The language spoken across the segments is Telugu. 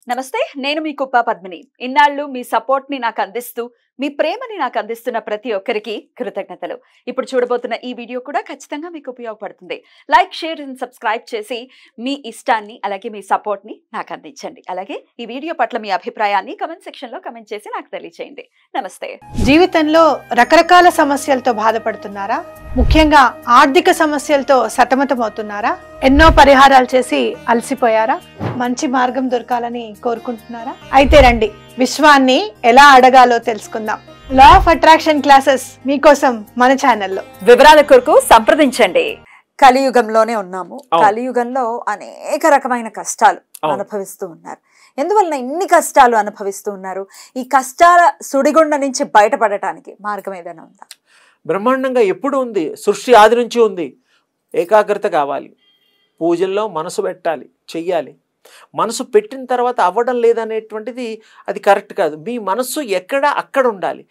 నమస్తే, నేను మీ కుప్ప పద్మిని. ఇన్నాళ్ళు మీ సపోర్ట్ ని నాకు అందిస్తూ, మీ ప్రేమని నాకు అందిస్తున్న ప్రతి ఒక్కరికి కృతజ్ఞతలు. ఇప్పుడు చూడబోతున్న ఈ వీడియో కూడా ఖచ్చితంగా మీకు ఉపయోగపడుతుంది. లైక్, షేర్ అండ్ సబ్స్క్రైబ్ చేసి మీ ఇష్టాన్ని అలాగే మీ సపోర్ట్ ని నాకు అందించండి. అలాగే ఈ వీడియో పట్ల మీ అభిప్రాయాన్ని కామెంట్ సెక్షన్ లో కామెంట్ చేసి నాకు తెలియజేయండి. నమస్తే. జీవితంలో రకరకాల సమస్యలతో బాధపడుతున్నారా? ముఖ్యంగా ఆర్థిక సమస్యలతో సతమతమవుతున్నారా? ఎన్నో పరిహారాలు చేసి అలసిపోయారా? మంచి మార్గం దొరకాలని కోరుకుంటున్నారా? అయితే రండి, విశ్వాన్ని ఎలా అడగాలో తెలుసుకుందాం. లా ఆఫ్ అట్రాక్షన్ క్లాసెస్ మీకోసం మన ఛానల్లో. వివరాల కొరకు సంప్రదించండి. కలియుగంలోనే ఉన్నాము. కలియుగంలో అనేక రకమైన కష్టాలు అనుభవిస్తూ ఉన్నారు. ఎందువలన ఇన్ని కష్టాలు అనుభవిస్తూ ఉన్నారు? ఈ కష్టాల సుడిగుండ నుంచి బయటపడటానికి మార్గం ఏదైనా ఉందా? బ్రహ్మాండంగా ఎప్పుడు ఉంది, సృష్టి ఆది నుంచి ఉంది. ఏకాగ్రత కావాలి, పూజల్లో మనసు పెట్టాలి, చెయ్యాలి. మనసు పెట్టిన తర్వాత అవ్వడం లేదనేటువంటిది అది కరెక్ట్ కాదు. మీ మనస్సు ఎక్కడ అక్కడ ఉండాలి.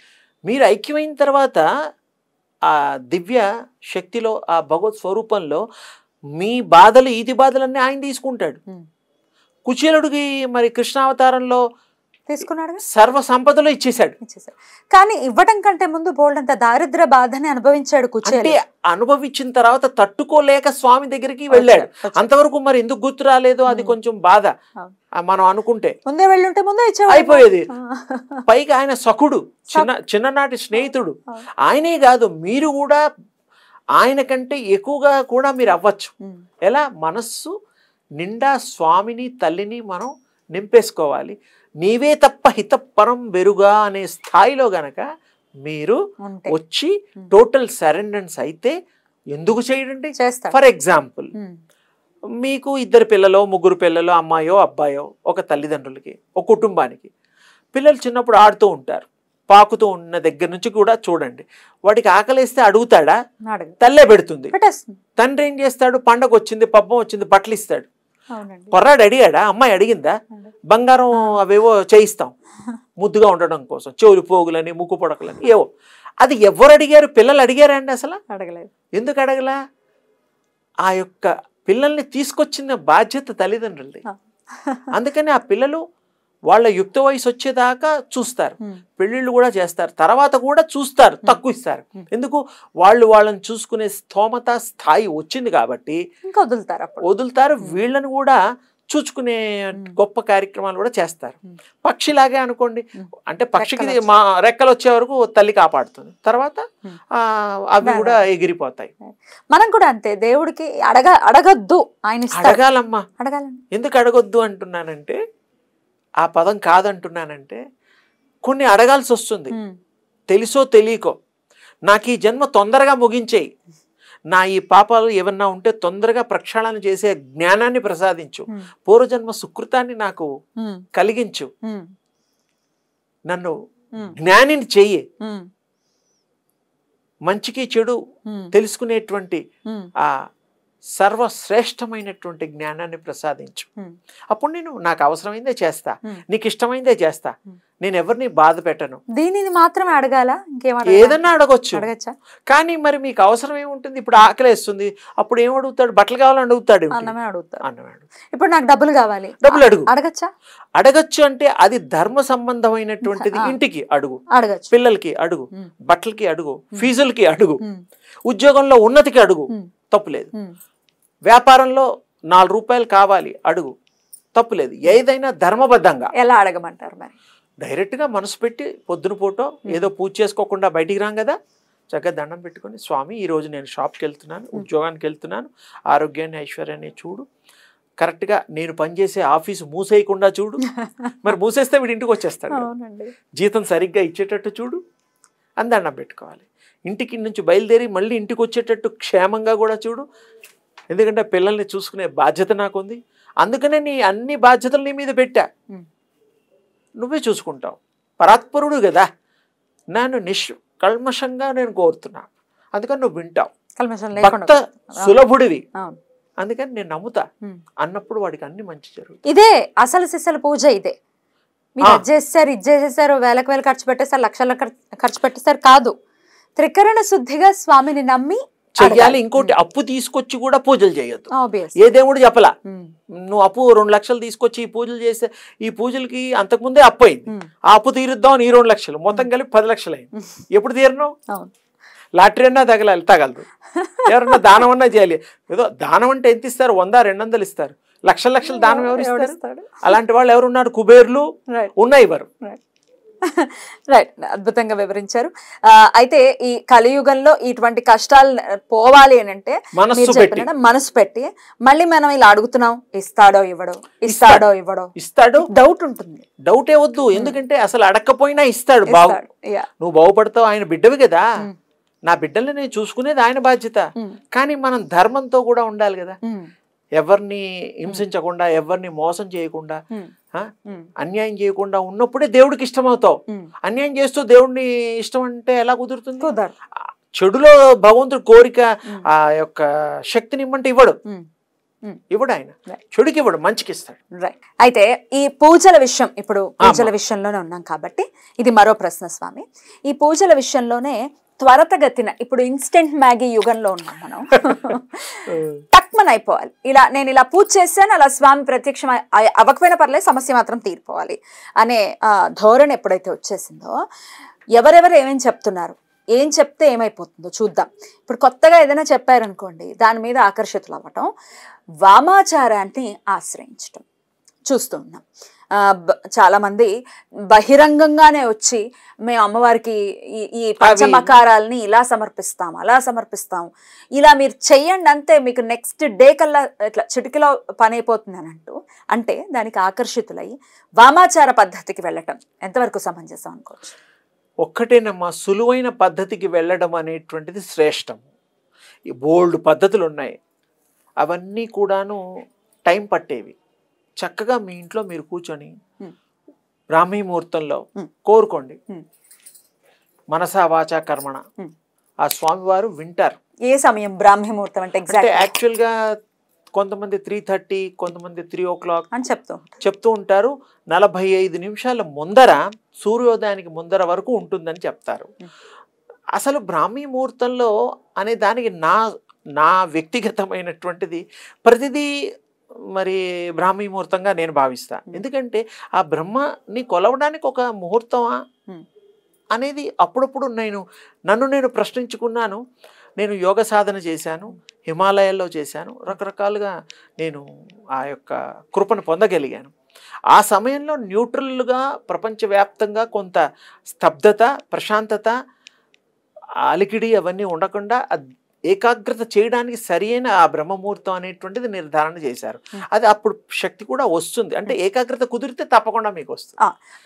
మీరు ఐక్యమైన తర్వాత ఆ దివ్య శక్తిలో, ఆ భగవత్ స్వరూపంలో మీ బాధలు, ఈతి బాధలన్నీ ఆయన తీసుకుంటాడు. కుచేలుడికి మరి కృష్ణావతారంలో తీసుకున్నాడు, సర్వ సంపదలు ఇచ్చేశాడు. కానీ ఇవ్వడం కంటే ముందు బోల్డంత దారిద్ర బాధని అనుభవించాడు కుచేలుడు. అనుభవించిన తర్వాత తట్టుకోలేక స్వామి దగ్గరికి వెళ్ళాడు. అంతవరకు మరి ఎందుకు గుర్తు రాలేదు, అది కొంచెం బాధ. మనం అనుకుంటే ముందే వెళ్ళుంటే ముందే అయిపోయేది. పైగా ఆయన సఖుడు, చిన్ననాటి స్నేహితుడు. ఆయనే కాదు, మీరు కూడా ఆయన కంటే ఎక్కువగా కూడా మీరు అవ్వచ్చు. ఎలా? మనస్సు నిండా స్వామిని, తల్లిని మనం నింపేసుకోవాలి. నీవే తప్ప హితపరం వెరుగా అనే స్థాయిలో గనక మీరు వచ్చి టోటల్ సరెండర్స్ అయితే ఎందుకు చేయడండి? ఫర్ ఎగ్జాంపుల్, మీకు 2 పిల్లలు, 3 పిల్లలు, అమ్మాయో అబ్బాయో, ఒక తల్లిదండ్రులకి, ఒక కుటుంబానికి. పిల్లలు చిన్నప్పుడు ఆడుతూ ఉంటారు. పాకుతూ ఉన్న దగ్గర నుంచి కూడా చూడండి, వాడికి ఆకలిస్తే అడుగుతాడా? తల్లే పెడుతుంది. తండ్రి ఏం చేస్తాడు? పండగ వచ్చింది, పబ్బం వచ్చింది, బట్టలు ఇస్తాడు. కుర్రాడు అడిగాడా? అమ్మాయి అడిగిందా? బంగారం అవేవో చేయిస్తాం ముద్దుగా ఉండడం కోసం, చెవులు పోగులని, ముక్కు పొడకలని ఏవో. అది ఎవరు అడిగారు? పిల్లలు అడిగారా అండి? అసలు అడగలేదు. ఎందుకు అడగలా? ఆ యొక్క పిల్లల్ని తీసుకొచ్చిన బాధ్యత తల్లిదండ్రులది. అందుకని ఆ పిల్లలు వాళ్ళ యుక్త వయసు వచ్చేదాకా చూస్తారు, పెళ్ళిళ్ళు కూడా చేస్తారు, తర్వాత కూడా చూస్తారు, తక్కువ ఇస్తారు. ఎందుకు? వాళ్ళని చూసుకునే స్తోమత స్థాయి వచ్చింది కాబట్టి వదులుతారు. వీళ్ళని కూడా చూచుకునే గొప్ప కార్యక్రమాలు కూడా చేస్తారు. పక్షిలాగే అనుకోండి, అంటే పక్షికి మా రెక్కలు వచ్చే వరకు తల్లి కాపాడుతుంది, తర్వాత అవి కూడా ఎగిరిపోతాయి. మనం కూడా అంతే. దేవుడికి అడగద్దు, ఆయన అడగాలమ్మా. ఎందుకు అడగొద్దు అంటున్నానంటే, ఆ పదం కాదంటున్నానంటే, కొన్ని అడగాల్సి వస్తుంది. తెలుసో తెలియకో, నాకు ఈ జన్మ తొందరగా ముగించేయి, నా ఈ పాపాలు ఏమన్నా ఉంటే తొందరగా ప్రక్షాళన చేసే జ్ఞానాన్ని ప్రసాదించు, పూర్వజన్మ సుకృతాన్ని నాకు కలిగించు, నన్ను జ్ఞానిని చెయ్యి, మంచికి చెడు తెలుసుకునేటువంటి ఆ సర్వశ్రేష్టమైనటువంటి జ్ఞానాన్ని ప్రసాదించు. అప్పుడు నేను నాకు అవసరమైందే చేస్తా, నీకు ఇష్టమైందే చేస్తా, నేను ఎవరిని బాధ పెట్టను. దీనిని మాత్రమే అడగాల, ఏదన్నా అడగొచ్చు. కానీ మరి మీకు అవసరం ఏముంటుంది? ఇప్పుడు ఆకలేస్తుంది, అప్పుడు ఏం అడుగుతాడు? బట్టలు కావాలని అడుగుతాడు, అన్నమే అడుగుతాడు. ఇప్పుడు నాకు డబ్బులు కావాలి, డబ్బులు అడుగు. అడగచ్చా? అడగచ్చు. అంటే అది ధర్మ సంబంధమైనటువంటిది. ఇంటికి అడుగు, పిల్లలకి అడుగు, బట్టలకి అడుగు, ఫీజులకి అడుగు, ఉద్యోగంలో ఉన్నతికి అడుగు, తప్పులేదు. వ్యాపారంలో 4 రూపాయలు కావాలి, అడుగు, తప్పులేదు. ఏదైనా ధర్మబద్ధంగా. ఎలా అడగమంటారు మరి? డైరెక్ట్గా మనసు పెట్టి, పొద్దున పూట ఏదో పూజ చేసుకోకుండా బయటికి రాం కదా, చక్కగా దండం పెట్టుకొని, స్వామి ఈరోజు నేను షాప్కి వెళ్తున్నాను, ఉద్యోగానికి వెళ్తున్నాను, ఆరోగ్యాన్ని ఐశ్వర్యాన్ని చూడు, కరెక్ట్గా నేను పనిచేసే ఆఫీసు మూసేయకుండా చూడు. మరి మూసేస్తే వీడి ఇంటికి వచ్చేస్తాడు, జీతం సరిగ్గా ఇచ్చేటట్టు చూడు అని దండం పెట్టుకోవాలి. ఇంటికి నుంచి బయలుదేరి మళ్ళీ ఇంటికి వచ్చేటట్టు క్షేమంగా కూడా చూడు. ఎందుకంటే పిల్లల్ని చూసుకునే బాధ్యత నాకుంది. అందుకనే నీ అన్ని బాధ్యతలు నీ మీద పెట్టా, నువ్వే చూసుకుంటావు. పరాత్పరుడు కదా, నన్ను కల్మషంగా నేను కోరుతున్నా, అందుకని నువ్వు వింటావు. భక్త సులభుడివి, అందుకని నేను నమ్ముతా అన్నప్పుడు వాడికి అన్ని మంచి జరుగుతుంది. ఇదే అసలు సిసలు పూజ. ఇదే మీరు అది చేస్తారు, ఇది చేసేసారు, వేలకు వేలు ఖర్చు పెట్టేస్తారు, లక్షల ఖర్చు పెట్టేస్తారు కాదు. త్రికరణ శుద్ధిగా స్వామిని నమ్మి చెయ్యాలి. ఇంకోటి అప్పు తీసుకొచ్చి కూడా పూజలు చేయొద్దు. ఏ దేవుడు చెప్పలా నువ్వు అప్పు 2 లక్షలు తీసుకొచ్చి ఈ పూజలు చేస్తే ఈ పూజలకి అంతకుముందే అప్పు అయింది, ఆ అప్పు తీరుద్దాం అని ఈ 2 లక్షలు మొత్తం కలిపి 10 లక్షలు అయింది. ఎప్పుడు తీరను? లాటరీ అన్నా తగలదు. ఎవరన్నా దానం అన్నా చేయాలి. ఏదో దానం అంటే ఎంత ఇస్తారు? 100, 200 ఇస్తారు. లక్షలు దానం ఎవరు ఇస్తారు? అలాంటి వాళ్ళు ఎవరున్నారు? కుబేర్లు ఉన్నాయి ఇవ్వరు. రైట్, అద్భుతంగా వివరించారు. అయితే ఈ కలియుగంలో ఇటువంటి కష్టాలు పోవాలి అని అంటే మనసు పెట్టి మళ్ళీ మనం ఇలా అడుగుతున్నాం, ఇస్తాడో ఇవ్వడో డౌట్ ఉంటుంది. డౌటే వద్దు, ఎందుకంటే అసలు అడగకపోయినా ఇస్తాడు. నువ్వు బాగుపడతావు, ఆయన బిడ్డవి కదా. నా బిడ్డల్ని నేను చూసుకునేది ఆయన బాధ్యత. కానీ మనం ధర్మంతో కూడా ఉండాలి కదా. ఎవరిని హింసించకుండా, ఎవరిని మోసం చేయకుండా, అన్యాయం చేయకుండా ఉన్నప్పుడే దేవుడికి ఇష్టమవుతావు. అన్యాయం చేస్తూ దేవుడిని ఇష్టం అంటే ఎలా కుదురుతుంది? చెడులో భగవంతుడు కోరిక ఆ యొక్క శక్తిని ఇమ్మంటే ఇవ్వడు ఆయన. చెడుకి ఇవ్వడు, మంచికి ఇస్తాడు. రైట్. అయితే ఈ పూజల విషయం, ఇప్పుడు పూజల విషయంలోనే ఉన్నాం కాబట్టి ఇది మరో ప్రశ్న స్వామి. ఈ పూజల విషయంలోనే త్వరతగతిన ఇప్పుడు ఇన్స్టెంట్ మ్యాగీ యుగంలో ఉన్నాం మనం. టక్మన్ అయిపోవాలి. నేను ఇలా పూజ చేశాను, అలా స్వామి ప్రత్యక్షం అవ్వకపోయినా పర్లేదు, సమస్య మాత్రం తీరిపోవాలి అనే ధోరణి ఎప్పుడైతే వచ్చేసిందో, ఎవరెవరు ఏమేమి చెప్తున్నారు, ఏం చెప్తే ఏమైపోతుందో చూద్దాం. ఇప్పుడు కొత్తగా ఏదైనా చెప్పారనుకోండి, దాని మీద ఆకర్షితులు అవ్వటం, వామాచారాన్ని ఆశ్రయించటం చూస్తూ ఉన్నాం. చాలా మంది బహిరంగంగానే వచ్చి మేము అమ్మవారికి ఈ పంచమకారాలని ఇలా సమర్పిస్తాం, అలా సమర్పిస్తాం, ఇలా మీరు చెయ్యండి అంతే, మీకు నెక్స్ట్ డే కల్లా ఇట్లా చిటికలో పని అయిపోతుంది అని అంటే దానికి ఆకర్షితులై వామాచార పద్ధతికి వెళ్ళటం ఎంతవరకు సమంజసం అనుకోవచ్చు? ఒక్కటేనమ్మా, సులువైన పద్ధతికి వెళ్ళడం అనేటువంటిది శ్రేష్టం. ఈ బోల్డ్ పద్ధతులు ఉన్నాయి, అవన్నీ కూడాను టైం పట్టేవి. చక్కగా మీ ఇంట్లో మీరు కూర్చొని బ్రాహ్మీ ముహూర్తంలో కోరుకోండి, మనసా వాచా కర్మణ. ఆ స్వామివారు వింటారు. ఏ సమయం బ్రాహ్మీ ముహూర్తం అంటే? యాక్చువల్గా కొంతమంది 3:30, కొంతమంది 3 o'clock అని చెప్తూ ఉంటారు. 45 నిమిషాల ముందర, సూర్యోదయానికి ముందర వరకు ఉంటుందని చెప్తారు. అసలు బ్రాహ్మీ ముహూర్తంలో అనే దానికి నా వ్యక్తిగతమైనటువంటిది ప్రతిదీ మరి బ్రాహ్మీ ముహూర్తంగా నేను భావిస్తా. ఎందుకంటే ఆ బ్రహ్మని కొలవడానికి ఒక ముహూర్తమా అనేది అప్పుడప్పుడు నన్ను నేను ప్రశ్నించుకున్నాను. నేను యోగ సాధన చేశాను, హిమాలయాల్లో చేశాను, రకరకాలుగా నేను ఆ యొక్క కృపను పొందగలిగాను. ఆ సమయంలో న్యూట్రల్గా ప్రపంచవ్యాప్తంగా కొంత స్తబ్దత, ప్రశాంతత, అలికిడి అవన్నీ ఉండకుండా ఏకాగ్రత చేయడానికి సరైన ఆ బ్రహ్మముహూర్తం అనేటువంటిది నిర్ధారణ చేశారు. అది అప్పుడు శక్తి కూడా వస్తుంది. అంటే ఏకాగ్రత కుదిరితే తప్పకుండా మీకు వస్తుంది.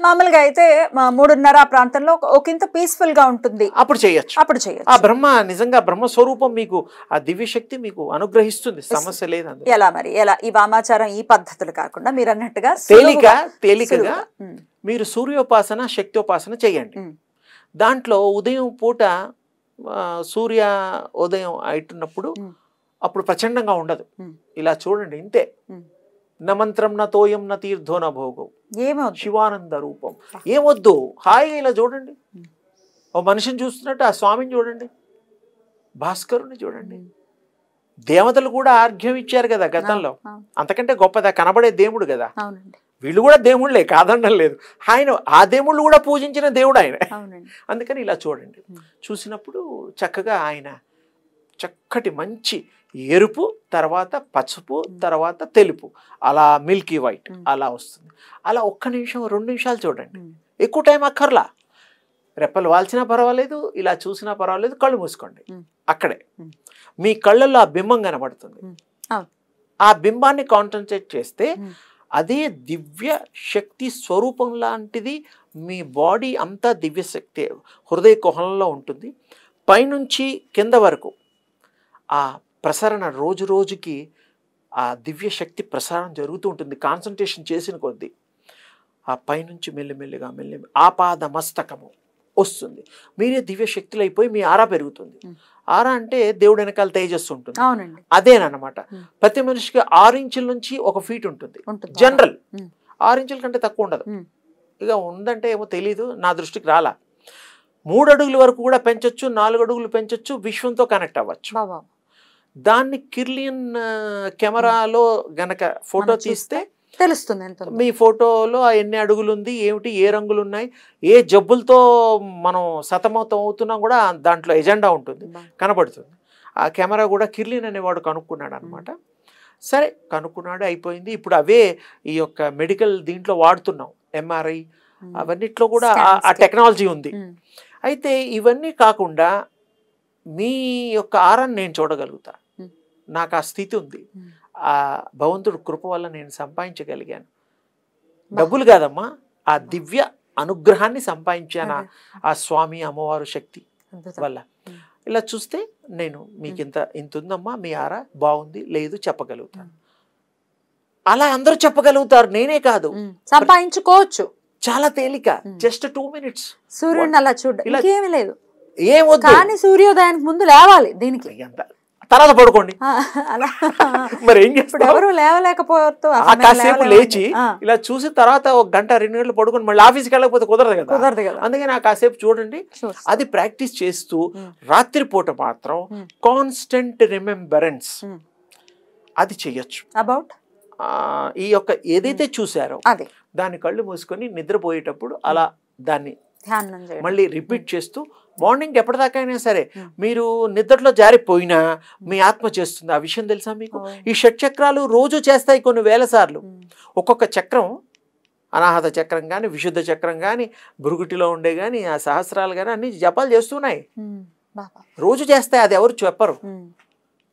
మామూలుగా అయితే 3:30 ఆ ప్రాంతంలో ఒకంత పీస్ఫుల్ గా ఉంటుంది, అప్పుడు చేయొచ్చు. ఆ బ్రహ్మ నిజంగా బ్రహ్మస్వరూపం మీకు ఆ దివ్య శక్తి మీకు అనుగ్రహిస్తుంది, సమస్య లేదు. ఎలా ఈ వామాచారం ఈ పద్ధతులు కాకుండా మీరు అన్నట్టుగా తేలికగా మీరు సూర్యోపాసన, శక్తోపాసన చేయండి. దాంట్లో ఉదయం పూట సూర్య ఉదయం అయితున్నప్పుడు అప్పుడు ప్రచండంగా ఉండదు. ఇలా చూడండి, ఇంతే. నమంత్రం న తోయం న తీర్థో న భోగం, శివానంద రూపం. ఏమొద్దు, హాయిగా ఇలా చూడండి. ఓ మనిషిని చూస్తున్నట్టు ఆ స్వామిని చూడండి, భాస్కరుని చూడండి. దేవతలు కూడా ఆర్ఘ్యం ఇచ్చారు కదా గతంలో, అంతకంటే గొప్పదా కనబడే దేవుడు కదా. వీళ్ళు కూడా దేవుళ్ళే, కాదనడం లేదు. ఆ దేవుళ్ళు కూడా పూజించిన దేవుడు ఆయన. అందుకని ఇలా చూడండి. చూసినప్పుడు చక్కగా ఆయన చక్కటి మంచి ఎరుపు, తర్వాత పసుపు, తర్వాత తెలుపు, అలా మిల్కీ వైట్ అలా వస్తుంది. అలా 1 నిమిషం 2 నిమిషాలు చూడండి, ఎక్కువ టైం అక్కర్లా. రెప్పలు వాల్చినా పర్వాలేదు, ఇలా చూసినా పర్వాలేదు, కళ్ళు మూసుకోండి. అక్కడే మీ కళ్ళల్లో ఆ బింబం కనబడుతుంది. ఆ బింబాన్ని కాన్సన్ట్రేట్ చేస్తే అదే దివ్య శక్తి స్వరూపం లాంటిది. మీ బాడీ అంతా దివ్య శక్తి హృదయ కుహరంలో ఉంటుంది. పైనుంచి కింద వరకు ఆ ప్రసరణ రోజు రోజుకి ఆ దివ్య శక్తి ప్రసారం జరుగుతూ ఉంటుంది. కాన్సన్ట్రేషన్ చేసిన కొద్దీ ఆ పైనుంచి మెల్లిమెల్లిగా ఆపాద మస్తకము వస్తుంది. మీరే దివ్య శక్తులు అయిపోయి మీ ఆరా పెరుగుతుంది. ఆరా అంటే దేవుడు వెనకాల తేజస్సు ఉంటుంది, అదేనమాట. ప్రతి మనిషికి 6 ఇంచుల నుంచి 1 ఫీట్ ఉంటుంది జనరల్. 6 ఇంచుల కంటే తక్కువ ఉండదు. ఇక ఉందంటే ఏమో తెలీదు, నా దృష్టికి రాలా. 3 అడుగుల వరకు కూడా పెంచొచ్చు, 4 అడుగులు పెంచొచ్చు, విశ్వంతో కనెక్ట్ అవ్వచ్చు. దాన్ని కిర్లియన్ కెమెరాలో గనక ఫోటో తీస్తే తెలుస్తుంది మీ ఫోటోలో ఎన్ని అడుగులు ఉంది, ఏమిటి, ఏ రంగులు ఉన్నాయి, ఏ జబ్బులతో మనం సతమతం అవుతున్నా కూడా దాంట్లో ఎజెండా ఉంటుంది, కనబడుతుంది. ఆ కెమెరా కూడా కిర్లియన్ అనేవాడు కనుక్కున్నాడు అనమాట. సరే కనుక్కున్నాడు, అయిపోయింది. ఇప్పుడు అవే ఈ యొక్క మెడికల్ దీంట్లో వాడుతున్నాం, ఎంఆర్ఐ అవన్నిట్లో కూడా ఆ టెక్నాలజీ ఉంది. అయితే ఇవన్నీ కాకుండా మీ యొక్క ఆరాన్ని నేను చూడగలుగుతా, నాకు ఆ స్థితి ఉంది. ఆ భగవంతుడు కృప వల్ల నేను సంపాదించగలిగాను. డబ్బులు కాదమ్మా, ఆ దివ్య అనుగ్రహాన్ని సంపాదించాను ఆ స్వామి అమ్మవారు శక్తి వల్ల. ఇలా చూస్తే నేను మీకు ఇంత ఉందమ్మా, మీ ఆరా బాగుంది లేదు చెప్పగలుగుతాను. అలా అందరూ చెప్పగలుగుతారు, నేనే కాదు. సంపాదించుకోవచ్చు చాలా తేలిక, జస్ట్ 2 minutes. సూర్యుడిని అలా చూడ ఏమీ లేదు, ఏమొద్దు, కానీ సూర్యోదయానికి ముందు లేవాలి. దీనికి తర్వాత పడుకోండి. మరి ఏం చేస్తారు, ఎవరు లేవలేకపోతే కాసేపు లేచి ఇలా చూసి తర్వాత 1 గంట 2 గంటలు పడుకొని మళ్ళీ ఆఫీస్కి వెళ్ళకపోతే కుదరదు కదా. అందుకని ఆ కాసేపు చూడండి. అది ప్రాక్టీస్ చేస్తూ రాత్రిపూట మాత్రం కాన్స్టెంట్ రిమెంబరెన్స్ అది చెయ్యొచ్చు. అబౌట్ ఈ యొక్క ఏదైతే చూసారో దాన్ని కళ్ళు మూసుకొని నిద్రపోయేటప్పుడు అలా దాన్ని మళ్ళీ రిపీట్ చేస్తూ మార్నింగ్ ఎప్పటిదాకా అయినా సరే మీరు నిద్రలో జారిపోయినా మీ ఆత్మ చేస్తుంది. ఆ విషయం తెలుసా మీకు? ఈ షట్చక్రాలు రోజు చేస్తాయి కొన్ని వేల సార్లు. ఒక్కొక్క చక్రం, అనాహత చక్రం కానీ, విశుద్ధ చక్రం కానీ, భృగుటిలో ఉండే కానీ, ఆ సహస్రాలు కానీ అన్ని జపాలు చేస్తున్నాయి, రోజు చేస్తాయి. అది ఎవరు చెప్పరు,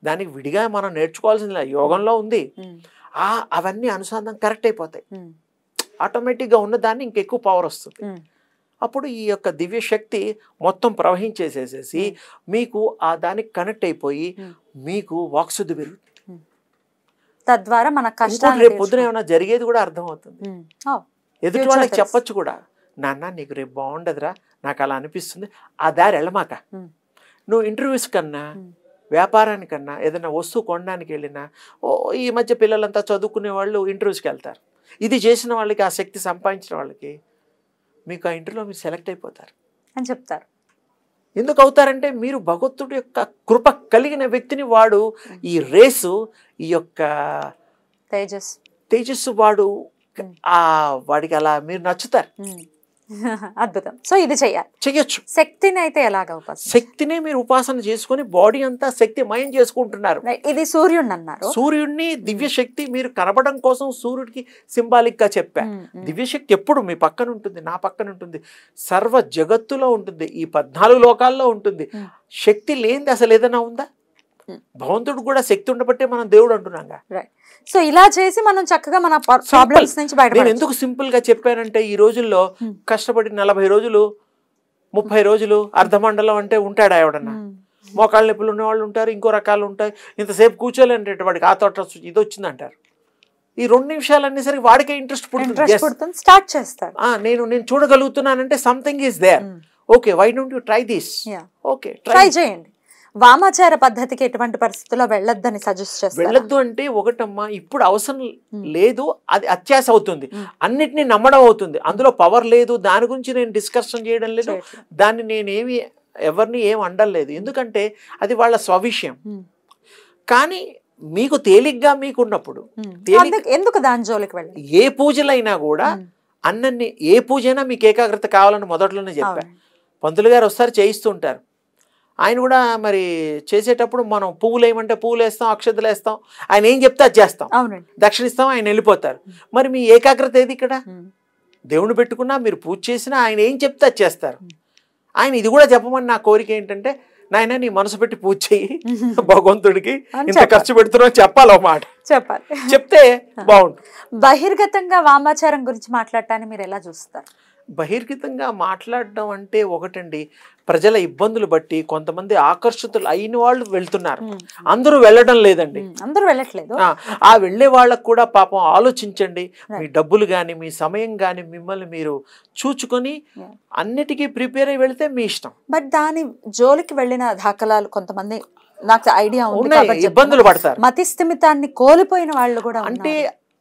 దానికి విడిగా మనం నేర్చుకోవాల్సింది యోగంలో ఉంది. అవన్నీ అనుసంధానం కరెక్ట్ అయిపోతాయి, ఆటోమేటిక్గా ఉన్న దాన్ని ఇంకెక్కువ పవర్ వస్తుంది. అప్పుడు ఈ యొక్క దివ్య శక్తి మొత్తం ప్రవహించేసేసేసి మీకు ఆ దానికి కనెక్ట్ అయిపోయి మీకు వాక్శుద్ధి పెరుగుతుంది. తద్వారా మన కష్టాలు రేపు పొద్దున ఏమైనా జరిగేది కూడా అర్థమవుతుంది. ఎదుటి వాళ్ళకి చెప్పచ్చు కూడా, నాన్న నీకు రేపు బాగుండదురా, నాకు అలా అనిపిస్తుంది, ఆ దారి వెళ్ళమాక. నువ్వు ఇంటర్వ్యూస్ కన్నా, వ్యాపారానికన్నా, ఏదైనా వస్తువు కొనడానికి వెళ్ళినా, ఈ మధ్య పిల్లలంతా చదువుకునే వాళ్ళు ఇంటర్వ్యూస్కి వెళ్తారు. ఇది చేసిన వాళ్ళకి, ఆ శక్తి సంపాదించిన వాళ్ళకి మీకు ఆ ఇంటర్వ్యూలో మీరు సెలెక్ట్ అయిపోతారు అని చెప్తారు. ఎందుకు అవుతారంటే మీరు భగవంతుడి యొక్క కృప కలిగిన వ్యక్తిని. వాడు ఈ రేసు, ఈ యొక్క తేజస్సు వాడు, వాడికి అలా మీరు నచ్చుతారు. అద్భుతం. సో ఇది చెయ్యొచ్చు. శక్తిని అయితే ఎలాగ శక్తిని మీరు ఉపాసన చేసుకుని బాడీ అంతా శక్తిమయం చేసుకుంటున్నారు. ఇది సూర్యుడిని అన్నారు. సూర్యుడిని దివ్య శక్తి మీరు కనబడడం కోసం సూర్యుడికి సింబాలిక్ గా చెప్పా. దివ్యశక్తి ఎప్పుడు మీ పక్కన ఉంటుంది, నా పక్కన ఉంటుంది, సర్వ జగత్తులో ఉంటుంది, ఈ 14 లోకాల్లో ఉంటుంది. శక్తి లేనిది అసలు ఏదైనా ఉందా? భగవంతుడు కూడా శక్తి ఉండబట్టే మనం దేవుడు అంటున్నాగా. సో ఇలా చేసి మనం చక్కగా మన ప్రాబ్లమ్స్ నుంచి బయట. నేను ఎందుకు సింపుల్ గా చెప్పానంటే ఈ రోజుల్లో కష్టపడి 40 రోజులు 30 రోజులు అర్ధమండలం అంటే ఉంటాడా ఎవడన్నా? మోకాళ్ళ నొప్పులు ఉన్న వాళ్ళు ఉంటారు, ఇంకో రకాలు ఉంటాయి. ఇంతసేపు కూర్చోలేంటే వాడికి ఆ తోట ఇది వచ్చింది అంటారు. ఈ 2 నిమిషాలు అనేసరికి వాడికే ఇంట్రెస్ట్ పుడుతుంది, స్టార్ట్ చేస్తారు. నేను చూడగలుగుతున్నానంటే something is there. Okay, why don't you try this? Okay, try చేయండి. వామాచార పద్ధతికి ఎటువంటి పరిస్థితుల్లో వెళ్ళొద్దని సజెస్ట్ చేస్తారు? వెళ్ళొద్దు అంటే ఒకటమ్మా, ఇప్పుడు అవసరం లేదు, అది అత్యాశ అవుతుంది, అన్నిటినీ నమ్మడం అవుతుంది, అందులో పవర్ లేదు. దాని గురించి నేను డిస్కషన్ చేయడం లేదు, దాన్ని నేనేమి ఎవరిని ఏం అనలేదు, ఎందుకంటే అది వాళ్ళ స్వవిషయం. కానీ మీకు తేలిగ్గా మీకున్నప్పుడు ఎందుకు దాని జోలికి వెళ్ళి ఏ పూజలైనా కూడా అన్నీ, ఏ పూజ అయినా మీకు ఏకాగ్రత కావాలని మొదట్లోనే చెప్పాను. పంతులు గారు ఒకసారి చేయిస్తూ ఉంటారు. ఆయన కూడా మరి చేసేటప్పుడు మనం పువ్వులు వేయమంటే పువ్వులు వేస్తాం, అక్షతలు వేస్తాం, ఆయన ఏం చెప్తే అది చేస్తాం, దక్షిణిస్తాం, ఆయన వెళ్ళిపోతారు. మరి మీ ఏకాగ్రత ఏది ఇక్కడ? దేవుని పెట్టుకున్నా మీరు పూజ చేసినా ఆయన ఏం చెప్తే అది చేస్తారు. ఆయన ఇది కూడా చెప్పమని నా కోరిక ఏంటంటే, నాయన నీ మనసు పెట్టి పూజ చేయి, భగవంతుడికి ఇంత ఖర్చు పెడుతున్నావు చెప్పాలి, ఒక మాట చెప్పాలి, చెప్తే బాగుంటుంది. బహిర్గతంగా వామాచారం గురించి మాట్లాడటాన్ని మీరు ఎలా చూస్తారు? బహిర్గతంగా మాట్లాడడం అంటే ఒకటండి, ప్రజల ఇబ్బందులు బట్టి కొంతమంది ఆకర్షితులు అయిన వాళ్ళు వెళ్తున్నారు, అందరూ వెళ్ళడం లేదండి, అందరూ వెళ్ళట్లేదు. ఆ వెళ్ళే వాళ్ళకు కూడా పాపం ఆలోచించండి. మీ డబ్బులు కానీ, మీ సమయం కానీ మిమ్మల్ని మీరు చూచుకొని అన్నిటికీ ప్రిపేర్ అయి వెళితే మీ ఇష్టం. బట్ దాని జోలికి వెళ్ళిన దాఖలాలు కొంతమంది నాకు ఐడియా ఉంది, ఇబ్బందులు పడతారు, మతి స్థిమితాన్ని కోల్పోయిన వాళ్ళు కూడా. అంటే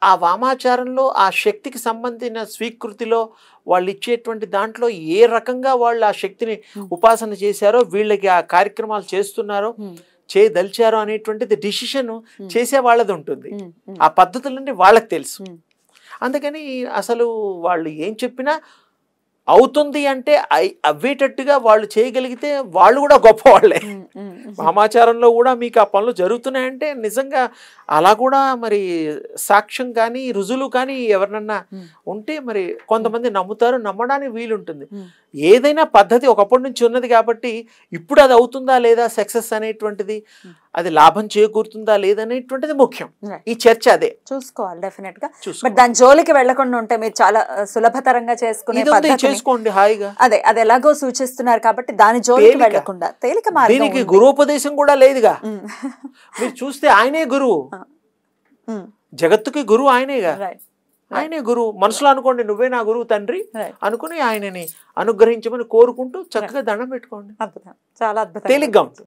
ఆ వామాచారంలో ఆ శక్తికి సంబంధించిన స్వీకృతిలో వాళ్ళు ఇచ్చేటువంటి దాంట్లో ఏ రకంగా వాళ్ళు ఆ శక్తిని ఉపాసన చేశారో, వీళ్ళకి ఆ కార్యక్రమాలు చేస్తున్నారో, చేయదలిచారో అనేటువంటిది డిసిషన్ చేసే వాళ్ళది ఉంటుంది. ఆ పద్ధతులన్నీ వాళ్ళకి తెలుసు. అందుకని అసలు వాళ్ళు ఏం చెప్పినా అవుతుంది అంటే అవ్వేటట్టుగా వాళ్ళు చేయగలిగితే వాళ్ళు కూడా గొప్పవాళ్ళే. వామాచారంలో కూడా మీకు ఆ పనులు జరుగుతున్నాయంటే నిజంగా అలా కూడా మరి సాక్ష్యం కానీ రుజువులు కానీ ఎవరినన్నా ఉంటే మరి కొంతమంది నమ్ముతారు, నమ్మడానికి వీలుంటుంది. ఏదైనా పద్ధతి ఒకప్పటి నుంచి ఉన్నది కాబట్టి ఇప్పుడు అది అవుతుందా లేదా, సక్సెస్ అనేటువంటిది అది లాభం చేకూరుతుందా లేదనేటువంటిది ముఖ్యం. ఈ చర్చ అదే చూసుకోవాలి డెఫినెట్ గా. బట్ దాని జోలికి వెళ్లకుండా ఉంటే మీరు చాలా సులభతరంగా చేసుకునే చేసుకోండి హాయిగా. అదే అది ఎలాగో సూచిస్తున్నారు కాబట్టి దాని జోలికి వెళ్లకుండా తేలిక మార్గం. దీనికి గురుపదేశం కూడా లేదుగా. మీరు చూస్తే ఆయనే గురువు, జగత్తుకి గురువు ఆయనేగా. ఆయనే గురువు. మనసులో అనుకోండి నువ్వే నా గురువు తండ్రి అనుకుని ఆయనని అనుగ్రహించమని కోరుకుంటూ చక్కగా దండం పెట్టుకోండి. అద్భుతం, చాలా అద్భుతం, తేలిగ్గా ఉంటుంది.